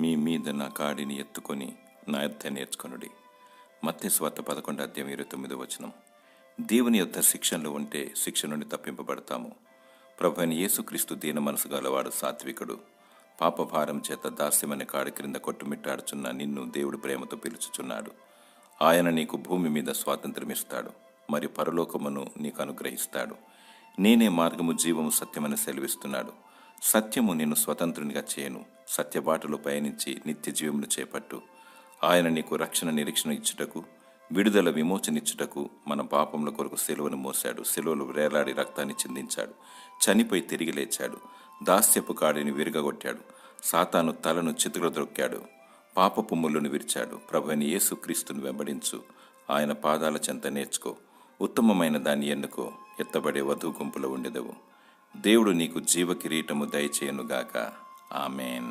మీ మీద నా కాడిని ఎత్తుకొని నా యొద్ద నేర్చుకొనుడి. మత్తయి సువార్త 11:29. దేవుని యొద్ద శిక్షణలు ఉంటే శిక్ష నుండి తప్పింపబడతాము. ప్రభువైన యేసుక్రీస్తు దీన మనసు గలవాడు, సాత్వికుడు. పాపభారం చేత దాస్యమనే కాడి క్రింద కొట్టుమిట్టాడుచున్న నిన్ను దేవుడు ప్రేమతో పిలుచుచున్నాడు. ఆయన నీకు భూమి మీద స్వాతంత్ర్యమిస్తాడు, మరియు పరలోకమును నీకు అనుగ్రహిస్తాడు. నేనే మార్గము, జీవము, సత్యమని సెలవిస్తున్నాడు. సత్యము నిన్ను స్వతంత్రునిగా చేయను. సత్యబాటలో పయనించి నిత్య జీవమును చేపట్టు. ఆయన నీకు రక్షణ, నిరీక్షణ ఇచ్చుటకు, విడుదల, విమోచనిచ్చుటకు మన పాపముల కొరకు సిలువను మోశాడు. సిలువలో వేలాడి రక్తాన్ని చిందించాడు. చనిపోయి తిరిగి లేచాడు. దాస్యపు కాడిని విరగగొట్టాడు. సాతాను తలను చితుకులు ద్రొక్కాడు. పాపపు ముళ్ళును విరిచాడు. ప్రభువైన యేసుక్రీస్తును వెంబడించు. ఆయన పాదాల చెంత నేర్చుకో. ఉత్తమమైన దాన్ని ఎన్నుకో. ఎత్తబడే వధువు గుంపులో ఉండెదవు. దేవుడు నీకు జీవ కిరీటము దయచేయునుగాక. ఆమేన్.